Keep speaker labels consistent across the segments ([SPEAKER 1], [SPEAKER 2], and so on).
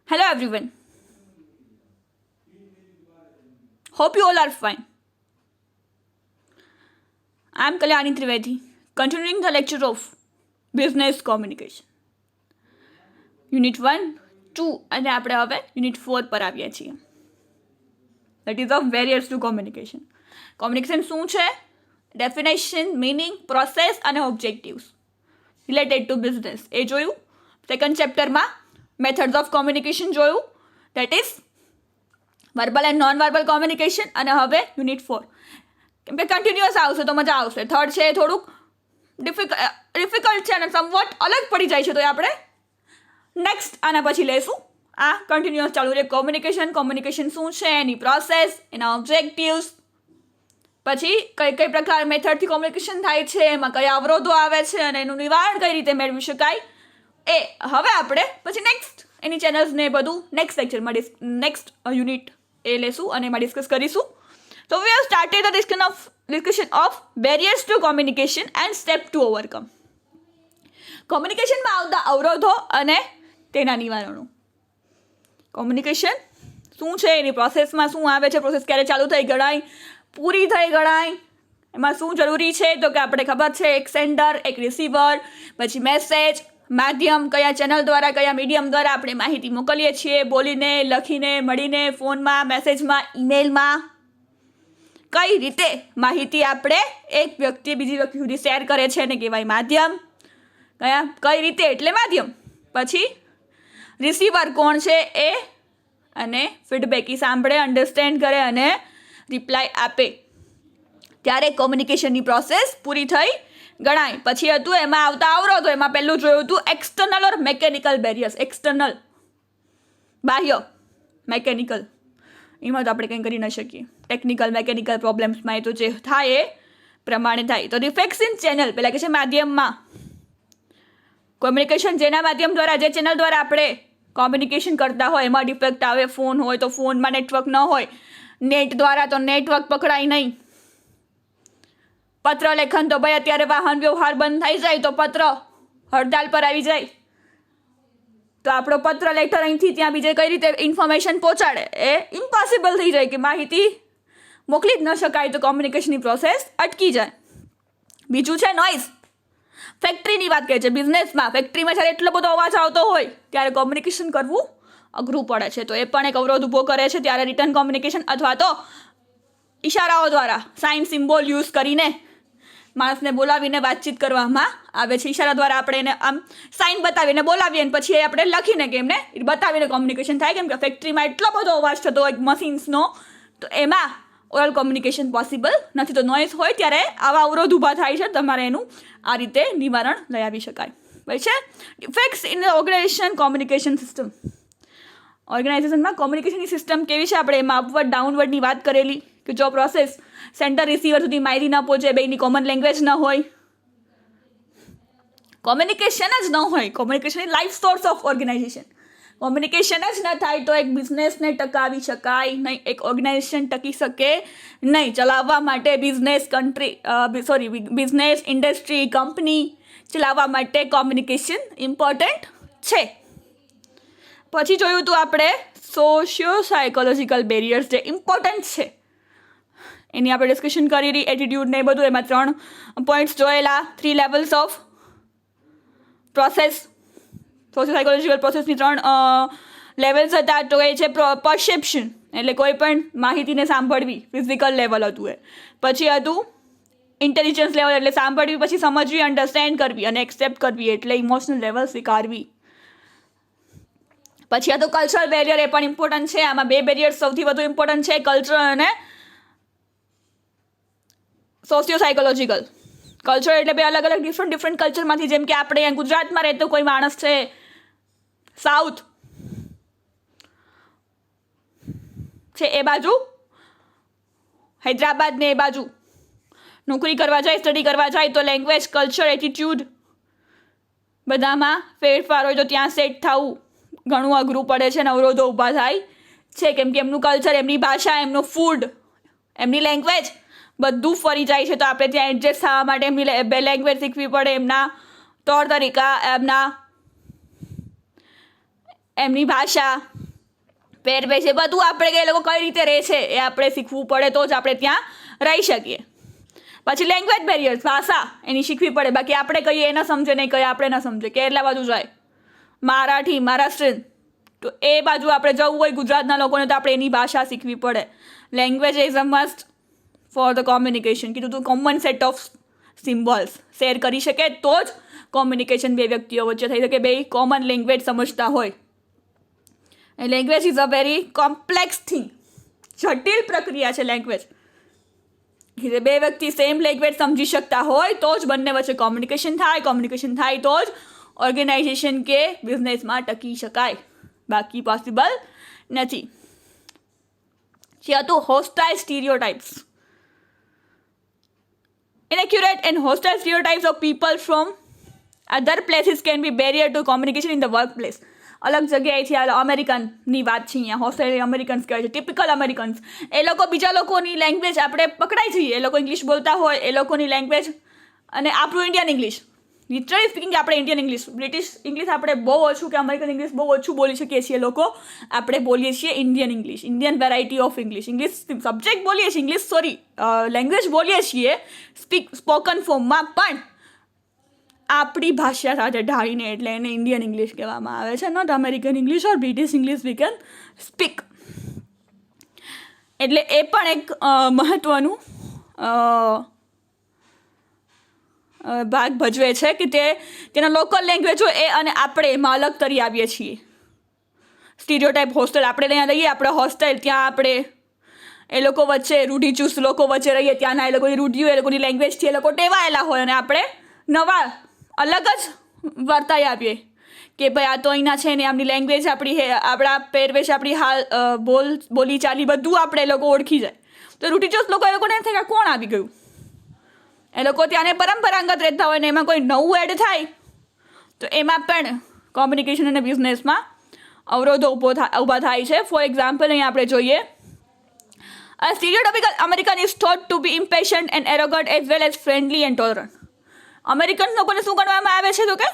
[SPEAKER 1] Hello everyone. Hope you all are fine. I am Kalyani Trivedi, continuing the lecture of Business Communication. Unit 1, 2 અને આપણે હવે Unit 4 પર આવ્યા છીએ. That is of barriers to communication. Communication શું છે? Definition, meaning, process અને objectives related to business. એ જોયું. સેકન્ડ ચેપ્ટરમાં મેથડ્સ ઓફ કોમ્યુનિકેશન જોયું. That is verbal and non verbal communication. અને હવે યુનિટ 4 કેમ કે કન્ટિન્યુઅસ આવશે તો મજા આવશે. થર્ડ છે થોડુંક ડિફિકલ્ટ છે અને સમવોટ અલગ પડી જાય છે, તો એ આપણે નેક્સ્ટ આના પછી લઈશું. આ કન્ટિન્યુઅસ ચાલુ રહે. કોમ્યુનિકેશન શું છે, એની પ્રોસેસ, એના ઓબ્જેક્ટિવ્સ, પછી કઈ પ્રકાર મેથડથી કોમ્યુનિકેશન થાય છે, એમાં કયા અવરોધો આવે છે અને એનું નિવારણ કઈ રીતે મેળવી શકાય, એ હવે આપણે પછી નેક્સ્ટ એની ચેનલ્સને બધું નેક્સ્ટ લેક્ચરમાં નેક્સ્ટ યુનિટ એ લેશું અને એમાં ડિસ્કસ કરીશું. So we have started the discussion of barriers to communication and step to overcome. કોમ્યુનિકેશનમાં આવતા અવરોધો અને તેના નિવારણો. કોમ્યુનિકેશન શું છે, એની પ્રોસેસમાં શું આવે છે, પ્રોસેસ ક્યારે ચાલુ થઈ ગણાય, પૂરી થઈ ગણાય, એમાં શું જરૂરી છે, તો કે આપણે ખબર છે એક સેન્ડર, એક રિસીવર, પછી મેસેજ, માધ્યમ, કયા ચેનલ દ્વારા, કયા મીડિયમ દ્વારા આપણે માહિતી મોકલીએ છીએ, બોલીને, લખીને, મળીને, ફોનમાં, મેસેજમાં, ઈમેલમાં, કઈ રીતે માહિતી આપણે એક વ્યક્તિ બીજી વ્યક્તિ સુધી શેર કરે છે એને કહેવાય માધ્યમ. કઈ રીતે એટલે માધ્યમ. પછી રિસીવર કોણ છે એ, અને ફીડબેક એ સાંભળે, અન્ડરસ્ટેન્ડ કરે અને રિપ્લાય આપે, ત્યારે કોમ્યુનિકેશનની પ્રોસેસ પૂરી થઈ ગણાય. પછી હતું એમાં આવતા અવરોધો. એમાં પહેલું જોયું હતું એક્સટર્નલ ઓર મેકેનિકલ બેરિયર્સ. એક્સટર્નલ બાહ્ય, મેકેનિકલ એમાં તો આપણે કંઈ કરી ન શકીએ. ટેકનિકલ મેકેનિકલ પ્રોબ્લેમ્સમાં એ તો જે થાય એ પ્રમાણે થાય. તો ડિફેક્ટ્સ ઇન ચેનલ, પહેલાં કે છે માધ્યમમાં કોમ્યુનિકેશન, જેના માધ્યમ દ્વારા, જે ચેનલ દ્વારા આપણે કોમ્યુનિકેશન કરતા હોય એમાં ડિફેક્ટ આવે. ફોન હોય તો ફોનમાં નેટવર્ક ન હોય, નેટ દ્વારા તો નેટવર્ક પકડાય નહીં, પત્ર લેખન તો ભાઈ અત્યારે વાહન વ્યવહાર બંધ થઈ જાય તો પત્ર હડતાલ પર આવી જાય, તો આપણો પત્ર લેટર અહીંથી ત્યાં બીજે કઈ રીતે ઇન્ફોર્મેશન પહોંચાડે એ ઇમ્પોસિબલ થઈ જાય કે માહિતી મોકલી જ ન શકાય, તો કોમ્યુનિકેશનની પ્રોસેસ અટકી જાય. બીજું છે નોઇઝ. ફેક્ટરીની વાત કરે છે. બિઝનેસમાં ફેક્ટરીમાં જ્યારે એટલો બધો અવાજ આવતો હોય ત્યારે કોમ્યુનિકેશન કરવું અઘરું પડે છે, તો એ પણ એક અવરોધ ઊભો કરે છે. ત્યારે રિટર્ન કોમ્યુનિકેશન અથવા તો ઇશારાઓ દ્વારા, સાઇન સિમ્બોલ યુઝ કરીને માણસને બોલાવીને વાતચીત કરવામાં આવે છે. ઇશારા દ્વારા આપણે એને આમ સાઇન બતાવીને બોલાવીએ અને પછી એ આપણે લખીને કે એમને બતાવીને કોમ્યુનિકેશન થાય. કેમ કે ફેક્ટરીમાં એટલો બધો અવાજ થતો હોય મશીન્સનો, તો એમાં ઓરલ કોમ્યુનિકેશન પોસિબલ નથી. તો નોઇઝ હોય ત્યારે આવા અવરોધ ઊભા થાય છે. તમારે એનું આ રીતે નિવારણ લઈ આવી શકાય. ભાઈ છે defects in organization communication system. ઓર્ગેનાઇઝેશનમાં કોમ્યુનિકેશનની સિસ્ટમ કેવી છે, આપણે એમાં અપવર્ડ ડાઉનવર્ડની વાત કરેલી કે જો પ્રોસેસ સેન્ટર રિસીવર સુધી માહિતી ન પહોંચે, બેયની કોમન લેંગ્વેજ ન હોય, કોમ્યુનિકેશન જ ન હોય, communication is life source of organization. Communication જ ન થાય તો એક બિઝનેસને ટકાવી શકાય નહીં, એક ઓર્ગેનાઇઝેશન ટકી શકે નહીં. ચલાવવા માટે બિઝનેસ ઇન્ડસ્ટ્રી, કંપની ચલાવવા માટે કોમ્યુનિકેશન ઇમ્પોર્ટન્ટ છે. પછી જોયું હતું આપણે સોશિયો સાયકોલોજીકલ બેરિયર્સ જે ઇમ્પોર્ટન્ટ છે એની આપણે ડિસ્કશન કરેલી. એટીટ્યૂડ ને બધું, એમાં 3 પોઈન્ટ્સ જોયેલા. 3 levels of process. Socio psychological પ્રોસેસની 3 લેવલ્સ હતા. તો એ છે પરસેપ્શન, એટલે કોઈ પણ માહિતીને સાંભળવી, ફિઝિકલ લેવલ હતું એ. પછી હતું ઇન્ટેલિજન્સ લેવલ, એટલે સાંભળવી પછી સમજવી, અન્ડરસ્ટેન્ડ કરવી અને એક્સેપ્ટ કરવી, એટલે ઇમોશનલ લેવલ સ્વીકારવી. પછી હતું કલ્ચરલ બેરિયર, એ પણ ઇમ્પોર્ટન્ટ છે. આમાં 2 બેરિયર્સ સૌથી વધુ ઇમ્પોર્ટન્ટ છે, કલ્ચરલ અને સોશિયો સાયકોલોજીકલ. કલ્ચર એટલે બે અલગ અલગ ડિફરન્ટ કલ્ચરમાંથી, જેમ કે આપણે અહીંયા ગુજરાતમાં રહેતો કોઈ માણસ છે, સાઉથ છે એ બાજુ, હૈદરાબાદ ને એ બાજુ નોકરી કરવા જાય, સ્ટડી કરવા જાય, તો લેંગ્વેજ, કલ્ચર, એટીટ્યૂડ બધામાં ફેરફાર હોય તો ત્યાં સેટ થવું ઘણું અઘરું પડે છે અને અવરોધો ઊભા થાય છે. કેમ કે એમનું કલ્ચર, એમની ભાષા, એમનું ફૂડ, એમની લેંગ્વેજ બધું ફરી જાય છે. તો આપણે ત્યાં એડજસ્ટ થવા માટે એમની લેંગ્વેજ શીખવી પડે, એમના તौर તરીકા, એમના એમની ભાષા, પહેરવેશ, એ બધું આપણે એ લોકો કઈ રીતે રહે છે એ આપણે શીખવું પડે તો જ આપણે ત્યાં રહી શકીએ. પછી લેંગ્વેજ બેરિયર્સ, ભાષા એની શીખવી પડે, બાકી આપણે કહીએ એ ન સમજે, નહીં કહીએ આપણે ન સમજે, કેરલા બાજુ જાય મરાઠી, મહારાષ્ટ્રીયન, તો એ બાજુ આપણે જવું હોય ગુજરાતના લોકોને તો આપણે એની ભાષા શીખવી પડે. Language is a must for the communication. કીધું તું common set of symbols share કરી શકે તો જ કોમ્યુનિકેશન બે વ્યક્તિઓ વચ્ચે થઈ શકે, બે કોમન લેંગ્વેજ સમજતા હોય. Language is a very complex thing, જટિલ પ્રક્રિયા છે લેંગ્વેજ. બે વ્યક્તિ સેમ લેંગ્વેજ સમજી શકતા હોય તો જ બંને વચ્ચે કોમ્યુનિકેશન થાય. કોમ્યુનિકેશન થાય તો જ ઓર્ગેનાઇઝેશન કે બિઝનેસમાં ટકી શકાય, બાકી પોસિબલ નથી. જે હતું હોસ્ટાઇલ સ્ટીરિયોટાઇપ્સ. Inaccurate and hostile stereotypes of people from other places can be barrier to communication in the workplace. અલગ જગ્યાએથી આ અમેરિકનની વાત છે અહીંયા. હોસ્ટાઇલ અમેરિકન્સ કહે છે, ટિપિકલ અમેરિકન્સ. એ લોકો બીજા લોકોની લેંગ્વેજ આપણે પકડાઈ જઈએ. એ લોકો ઇંગ્લિશ બોલતા હોય, એ લોકોની લેંગ્વેજ અને આપણું ઇન્ડિયન ઇંગ્લિશ, લિટરલી સ્પીકિંગ આપણે ઇન્ડિયન ઇંગ્લિશ, બ્રિટિશ ઇંગ્લિશ આપણે બહુ ઓછું કે અમેરિકન ઇંગ્લિશ બહુ ઓછું બોલી શકીએ છીએ લોકો. આપણે બોલીએ છીએ Indian English, Indian variety of English. English subject બોલીએ છીએ, ઇંગ્લિશ લેંગ્વેજ બોલીએ છીએ સ્પોકન ફોર્મમાં, પણ આપણી ભાષા સાથે ઢાળીને, એટલે એને ઇન્ડિયન ઇંગ્લિશ કહેવામાં આવે છે, not American English or British English we can speak. એટલે એ પણ એક મહત્ત્વનું ભાગ ભજવે છે કે તેના લોકલ લેંગ્વેજ હોય એ અને આપણે એમાં અલગ તરી આવીએ છીએ. સ્ટીરિયોટાઇપ હોસ્ટેલ આપણે ત્યાં રહીએ, આપણે હોસ્ટેલ, ત્યાં આપણે એ લોકો વચ્ચે રૂઢિચુસ્ત લોકો વચ્ચે રહીએ, ત્યાંના એ લોકોની રૂઢિઓ, એ લોકોની લેંગ્વેજથી એ લોકો ટેવાયેલા હોય અને આપણે નવા અલગ જ વર્તાઈ આવીએ કે ભાઈ આ તો અહીંના છે ને, આમની લેંગ્વેજ આપણી, આપણા પહેરવેશ, આપણી બોલી ચાલી બધું આપણે એ લોકો ઓળખી જાય. તો રૂઢિચુસ્ત લોકો, એ લોકોને એમ થાય કે કોણ આવી ગયું. એ લોકો ત્યાંને પરંપરાગત રહેતા હોય ને એમાં કોઈ નવું એડ થાય તો એમાં પણ કોમ્યુનિકેશન અને બિઝનેસમાં અવરોધો ઊભા થાય છે. ફોર એક્ઝામ્પલ અહીંયા આપણે જોઈએ, a stereotypical American is thought to be impatient and arrogant as well as friendly and tolerant. American લોકોને શું ગણવામાં આવે છે તો કે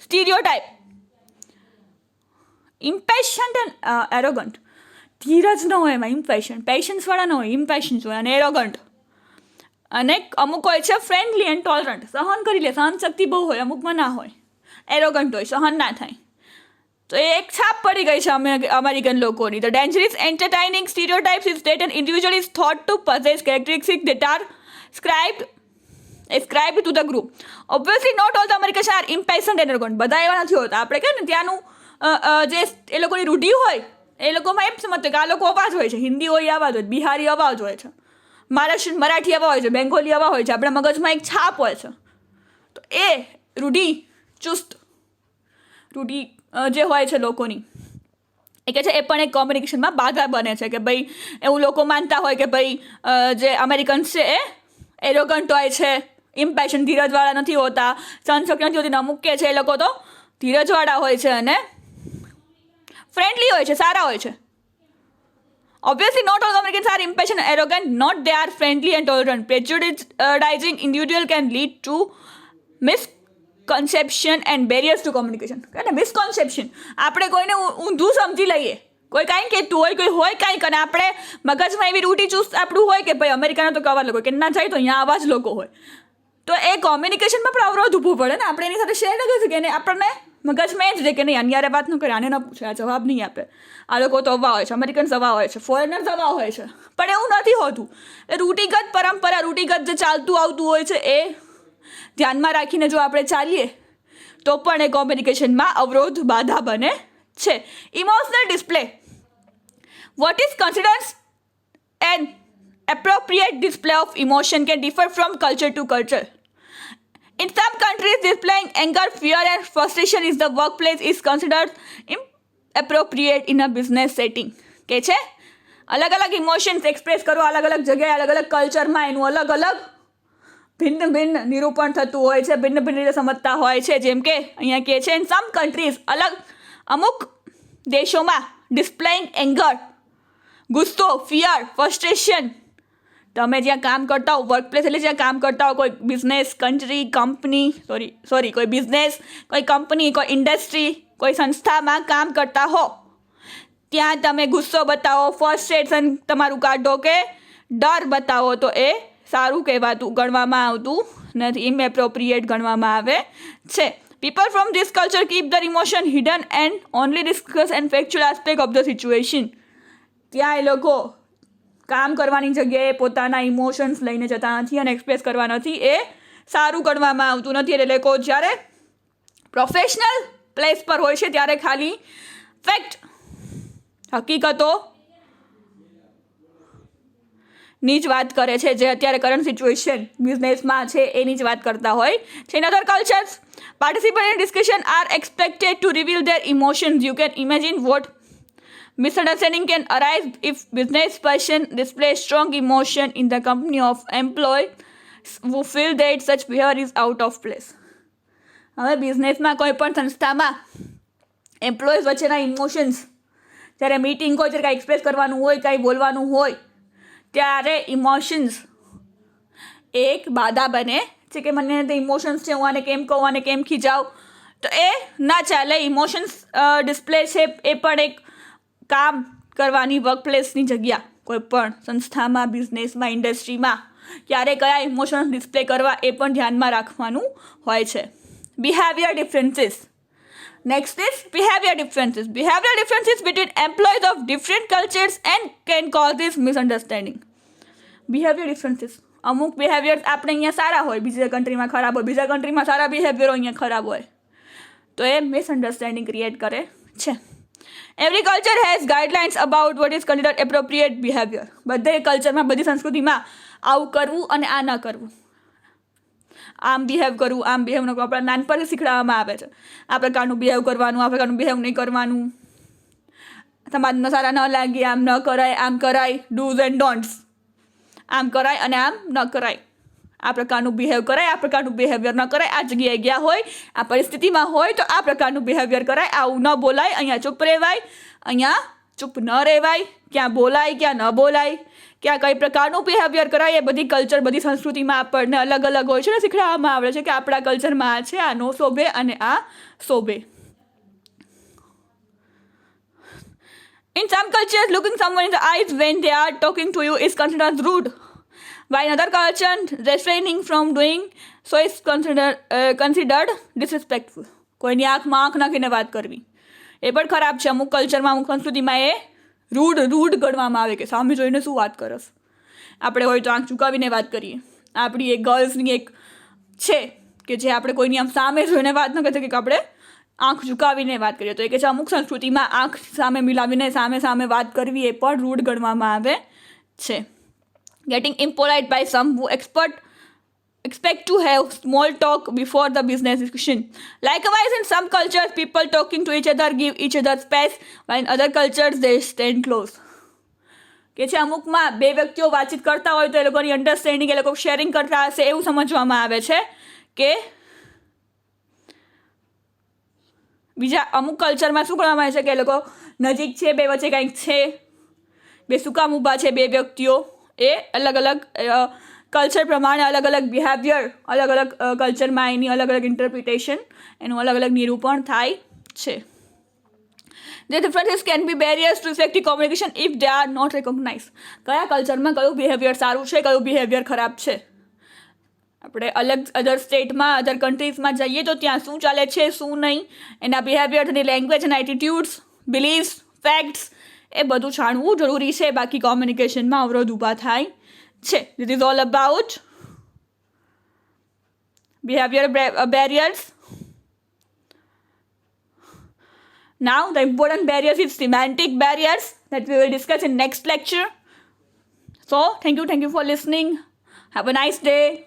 [SPEAKER 1] સ્ટીરિયોટાઇપ ઇમ્પેશન્ટ એન્ડ એરોગન્ટ. ધીરજ ન હોય એમાં, ઇમ્પેશન્ટ, પેશન્સવાળા ન હોય, ઇમ્પેશન્સ હોય, અને એરોગન્ટ. અને અમુક હોય છે ફ્રેન્ડલી એન્ડ ટોલરન્ટ, સહન કરી લે, સહન શક્તિ બહુ હોય, અમુકમાં ના હોય, એરોગન્ટ હોય, સહન ના થાય. તો એ એક છાપ પડી ગઈ છે અમેરિકન લોકોની. The dangerous entertaining stereotypes is that an individual is thought to possess characteristics that are ascribed to the group. Obviously not all the Americans are impatient and arrogant. બધા એવા નથી હોતા. આપણે કહે ને ત્યાંનું જે એ લોકોની રૂઢિ હોય એ લોકોમાં એમ સમજતો કે આ લોકો અવાજ હોય છે, હિન્દી હોય અવાજ હોય, બિહારી અવાજ હોય છે, મરાઠી અવાજ હોય છે, બેંગોલી અવાજ હોય છે, આપણા મગજમાં એક છાપ હોય છે. તો એ રૂઢિ જે હોય છે લોકોની, એ કહે છે એ પણ એક કોમ્યુનિકેશનમાં બાધા બને છે. કે ભાઈ એવું લોકો માનતા હોય કે ભાઈ જે અમેરિકન્સ છે એ એરોગન્ટ હોય છે, ઇમ્પેશન્ટ, ધીરજવાળા નથી હોતા, સહનશક્તિ નથી હોતી. અમુક કે છે એ લોકો તો ધીરજવાળા હોય છે અને ફ્રેન્ડલી હોય છે, સારા હોય છે. Obviously not all Americans are impatient and arrogant, not they are friendly and tolerant. Prejudicing individual can lead to misconception and barriers to communication. કે મિસકોન્સેપ્શન, આપણે કોઈને ઊંધું સમજી લઈએ, કોઈ કાંઈ કહેતું હોય, કોઈ હોય કાંઈક, અને આપણે મગજમાં એવી રૂઢિચુસ્ત આપણું હોય કે ભાઈ અમેરિકાના તો કવા લોકો, કે ના જાય તો અહીંયા આવા જ લોકો હોય. તો એ કોમ્યુનિકેશનમાં પણ અવરોધ ઊભો પડે ને. આપણે એની સાથે શેર ન કરી શકીએ, અને આપણને મગજમાં એ જ રહે કે નહીં આની યારે વાત ન કરે, આને ન પૂછે, આ જવાબ નહીં આપે. આ લોકો તો અવા હોય છે, અમેરિકન્સ અવા હોય છે, ફોરેનર્સ અવા હોય છે, પણ એવું નથી હોતું. એ રૂઢિગત પરંપરા, રૂઢિગત જે ચાલતું આવતું હોય છે એ ધ્યાનમાં રાખીને જો આપણે ચાલીએ તો પણ એ કોમ્યુનિકેશનમાં અવરોધ, બાધા બને છે. Emotional display. What is considered an appropriate display of emotion can differ from culture to culture. In some countries, displaying anger, fear and frustration in the workplace is considered inappropriate in a business setting. કે છે અલગ અલગ emotions express કરો, અલગ અલગ જગ્યાએ, અલગ અલગ કલ્ચરમાં એનું અલગ અલગ ભિન્ન નિરૂપણ થતું હોય છે, ભિન્ન રીતે સમજતા હોય છે. જેમ કે અહીંયા કહે છે, ઇન સમ કન્ટ્રીઝ, અમુક દેશોમાં, ડિસ્પ્લેઇંગ એંગર, ગુસ્સો, ફિયર, ફ્રસ્ટ્રેશન, તમે જ્યાં કામ કરતા હો, વર્કપ્લેસ એટલે જ્યાં કામ કરતા હો, કોઈ બિઝનેસ, કોઈ બિઝનેસ, કોઈ કંપની, કોઈ ઇન્ડસ્ટ્રી, કોઈ સંસ્થામાં કામ કરતા હો ત્યાં તમે ગુસ્સો બતાવો, ફ્રસ્ટ્રેશન તમારું કાઢો કે ડર બતાવો તો એ સારું કહેવાતું ગણવામાં આવતું નથી, ઇનએપ્રોપ્રિએટ ગણવામાં આવે છે. People from this culture keep their emotion hidden and only discuss and factual aspect of the situation. ત્યાં એ લોકો કામ કરવાની જગ્યાએ પોતાના ઇમોશન્સ લઈને જતા નથી અને એક્સપ્રેસ કરવા નથી, એ સારું ગણવામાં આવતું નથી. એટલે લોકો જ્યારે પ્રોફેશનલ પ્લેસ પર હોય છે ત્યારે ખાલી ફેક્ટ, હકીકતો ની જ વાત કરે છે, જે અત્યારે કરંટ સિચ્યુએશન બિઝનેસમાં છે એની જ વાત કરતા હોય છે. In other cultures participants in discussion are expected to reveal their emotions. You can imagine what misunderstanding can arise if business person displays strong emotion in the company of employees who feel that such behavior is out of place. હવે બિઝનેસમાં કોઈ પણ સંસ્થામાં employees વચ્ચેના emotions, જ્યારે meeting હોય, જ્યારે કાંઈ એક્સપ્રેસ કરવાનું હોય, કાંઈ બોલવાનું હોય, ત્યારે ઇમોશન્સ એક બાધા બને છે કે મને તે ઇમોશન્સ છે, હું આને કેમ કહું, આને કેમ ખીજાવું, તો એ ના ચાલે. ઇમોશન્સ ડિસ્પ્લે છે એ પણ એક કામ કરવાની વર્કપ્લેસની જગ્યા, કોઈ પણ સંસ્થામાં, બિઝનેસમાં, ઇન્ડસ્ટ્રીમાં ક્યારે કયા ઇમોશન્સ ડિસ્પ્લે કરવા એ પણ ધ્યાનમાં રાખવાનું હોય છે. Behaviour differences. Next is behaviour differences. Behaviour differences between employees of different cultures and can cause this misunderstanding. Behaviour differences, અમુક બિહેવિયર્સ આપણે અહીંયા સારા હોય, બીજા કન્ટ્રીમાં ખરાબ હોય, બીજા કન્ટ્રીમાં સારા બિહેવિયરો અહીંયા ખરાબ હોય, તો એ મિસઅન્ડરસ્ટેન્ડિંગ ક્રિએટ કરે છે. Every culture has guidelines about what is considered appropriate behaviour. બધે કલ્ચરમાં, બધી સંસ્કૃતિમાં આવું કરવું અને આ ન કરવું, આમ બિહેવ કરવું, આમ બિહેવ ન કરવું, આપણા નાનપણથી શીખવાડવામાં આવે છે. આ પ્રકારનું બિહેવ કરવાનું, આ પ્રકારનું બિહેવ નહીં કરવાનું, સમાજને સારા ન લાગે, આમ ન કરાય, આમ કરાય, ડૂઝ એન્ડ ડોન્ટ્સ, આમ કરાય અને આમ ન કરાય, આ પ્રકારનું બિહેવ કરાય, આ પ્રકારનું બિહેવિયર ન કરાય, આ જગ્યાએ ગયા હોય, આ પરિસ્થિતિમાં હોય તો આ પ્રકારનું બિહેવિયર કરાય, આવું ન બોલાય, અહીંયા ચૂપ રહેવાય, અહીંયા ચૂપ ન રહેવાય, ક્યાં બોલાય, ક્યાં ન બોલાય, ક્યાં કઈ પ્રકારનું બિહેવિયર કરાય, એ બધી કલ્ચર, બધી સંસ્કૃતિમાં આપણને અલગ અલગ હોય છે ને શીખવાડવામાં આવે છે કે આપણા કલ્ચરમાં આ છે, આ નો શોભે અને આ શોભે. In some cultures, looking someone in the eyes when they are talking to you is considered rude, while in other cultures, refraining from doing so is considered disrespectful. કોઈની આંખમાં આંખ નાખીને વાત કરવી એ પણ ખરાબ છે. અમુક કલ્ચરમાં, અમુક સંસ્કૃતિમાં એ રૂડ ગણવામાં આવે કે સામે જોઈને શું વાત કરસ. આપણે હોય તો આંખ ચૂકાવીને વાત કરીએ. આપણી એક ગર્લ્સની એક છે કે જે આપણે કોઈની આમ સામે જોઈને વાત ન કરતા, કે આપણે આંખ ઝુકાવીને વાત કરીએ, તો એ કે છે અમુક સંસ્કૃતિમાં આંખ સામે મિલાવીને સામે વાત કરવી એ પણ રૂડ ગણવામાં આવે છે. Getting impolite by some who expect to have small talk before the business discussion. Likewise, in some cultures, people talking to each other give each other space, while in other cultures, they stand close. કે છે અમુકમાં બે વ્યક્તિઓ વાતચીત કરતા હોય તો એ લોકોની understanding, એ લોકો શેરિંગ કરતા હશે એવું સમજવામાં આવે છે કે બીજા અમુક કલ્ચરમાં શું કરવામાં આવે છે કે એ લોકો નજીક છે, બે વચ્ચે કંઈક છે, બે શું કામ ઊભા છે બે વ્યક્તિઓ, એ અલગ અલગ કલ્ચર પ્રમાણે અલગ અલગ બિહેવિયર, અલગ અલગ કલ્ચરમાં એની અલગ અલગ ઇન્ટરપ્રિટેશન, એનું અલગ અલગ નિરૂપણ થાય છે. The differences can be barriers to effective communication if they are not recognized. કયા કલ્ચરમાં કયું બિહેવિયર સારું છે, કયું બિહેવિયર ખરાબ છે. આપણે અલગ અધર સ્ટેટમાં, અધર કન્ટ્રીઝમાં જઈએ તો ત્યાં શું ચાલે છે, શું નહીં, એના બિહેવિયર અને લેંગ્વેજ અને એટીટ્યુડ્સ, બિલીવ્સ, ફેક્ટ્સ, એ બધું જાણવું જરૂરી છે. બાકી કોમ્યુનિકેશનમાં અવરોધ ઊભા થાય છે. This is all about behavior barriers. Now the important barriers is semantic barriers that we will discuss in next lecture. So thank you for listening. Have a nice day.